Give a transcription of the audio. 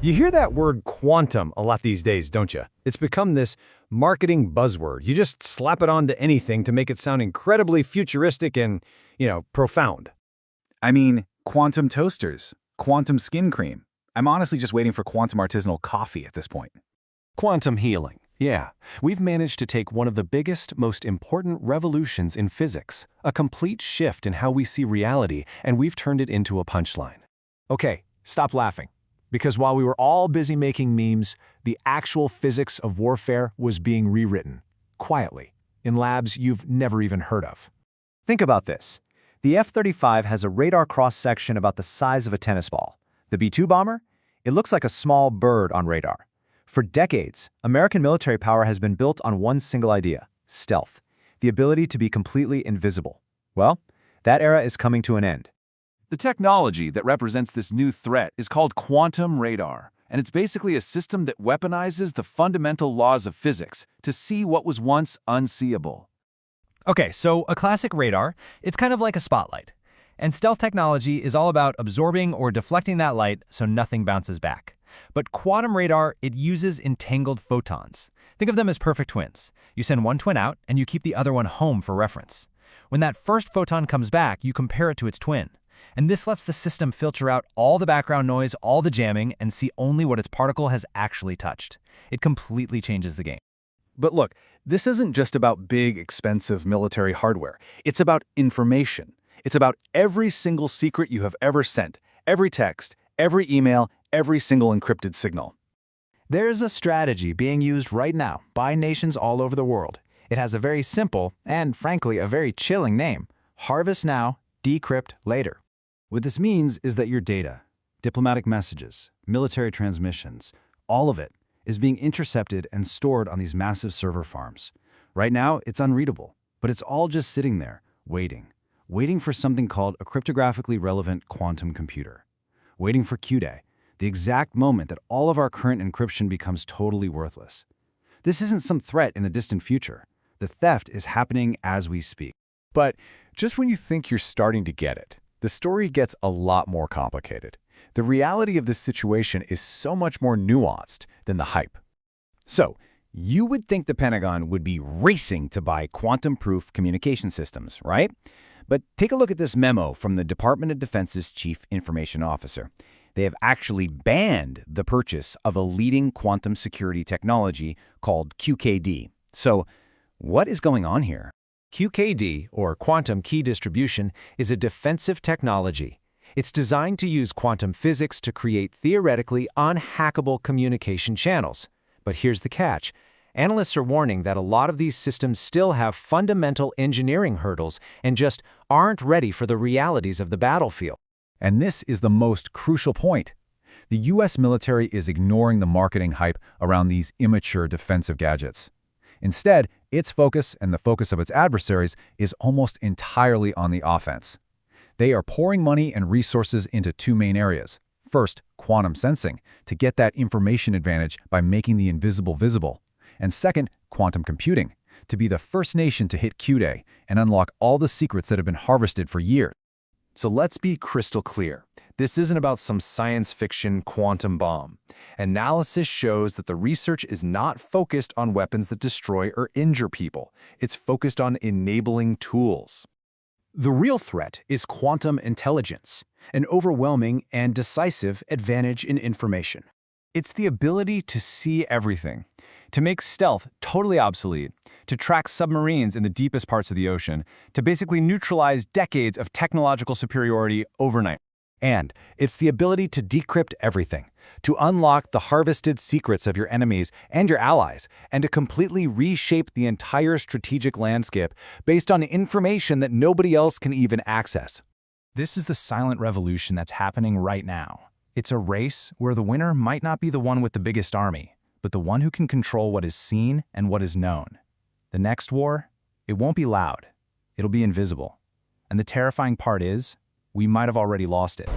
You hear that word quantum a lot these days, don't you? It's become this marketing buzzword. You just slap it onto anything to make it sound incredibly futuristic and, profound. I mean, quantum toasters, quantum skin cream. I'm honestly just waiting for quantum artisanal coffee at this point. Quantum healing. Yeah, we've managed to take one of the biggest, most important revolutions in physics, a complete shift in how we see reality, and we've turned it into a punchline. Okay, stop laughing. Because while we were all busy making memes, the actual physics of warfare was being rewritten, quietly, in labs you've never even heard of. Think about this. The F-35 has a radar cross-section about the size of a tennis ball. The B-2 bomber? It looks like a small bird on radar. For decades, American military power has been built on one single idea: stealth, the ability to be completely invisible. Well, that era is coming to an end. The technology that represents this new threat is called quantum radar, and it's basically a system that weaponizes the fundamental laws of physics to see what was once unseeable. Okay, so a classic radar, it's kind of like a spotlight. And stealth technology is all about absorbing or deflecting that light so nothing bounces back. But quantum radar, it uses entangled photons. Think of them as perfect twins. You send one twin out, and you keep the other one home for reference. When that first photon comes back, you compare it to its twin. And this lets the system filter out all the background noise, all the jamming, and see only what its particle has actually touched. It completely changes the game. But look, this isn't just about big, expensive military hardware. It's about information. It's about every single secret you have ever sent, every text, every email, every single encrypted signal. There's a strategy being used right now by nations all over the world. It has a very simple and, frankly, a very chilling name: Harvest Now, Decrypt Later. What this means is that your data, diplomatic messages, military transmissions, all of it is being intercepted and stored on these massive server farms. Right now, it's unreadable, but it's all just sitting there, waiting for something called a cryptographically relevant quantum computer, waiting for Q-Day, the exact moment that all of our current encryption becomes totally worthless. This isn't some threat in the distant future. The theft is happening as we speak. But just when you think you're starting to get it, the story gets a lot more complicated. The reality of this situation is so much more nuanced than the hype. So, you would think the Pentagon would be racing to buy quantum-proof communication systems, right? But take a look at this memo from the Department of Defense's Chief Information Officer. They have actually banned the purchase of a leading quantum security technology called QKD. So, what is going on here? QKD, or quantum key distribution, is a defensive technology. It's designed to use quantum physics to create theoretically unhackable communication channels. But here's the catch. Analysts are warning that a lot of these systems still have fundamental engineering hurdles and just aren't ready for the realities of the battlefield. And this is the most crucial point. The U.S. military is ignoring the marketing hype around these immature defensive gadgets. Instead, its focus and the focus of its adversaries is almost entirely on the offense. They are pouring money and resources into two main areas. First, quantum sensing, to get that information advantage by making the invisible visible. And second, quantum computing, to be the first nation to hit Q-Day and unlock all the secrets that have been harvested for years. So let's be crystal clear. This isn't about some science fiction quantum bomb. Analysis shows that the research is not focused on weapons that destroy or injure people. It's focused on enabling tools. The real threat is quantum intelligence, an overwhelming and decisive advantage in information. It's the ability to see everything, to make stealth totally obsolete, to track submarines in the deepest parts of the ocean, to basically neutralize decades of technological superiority overnight. And it's the ability to decrypt everything, to unlock the harvested secrets of your enemies and your allies, and to completely reshape the entire strategic landscape based on information that nobody else can even access. This is the silent revolution that's happening right now. It's a race where the winner might not be the one with the biggest army, but the one who can control what is seen and what is known. The next war, it won't be loud. It'll be invisible. And the terrifying part is, we might have already lost it.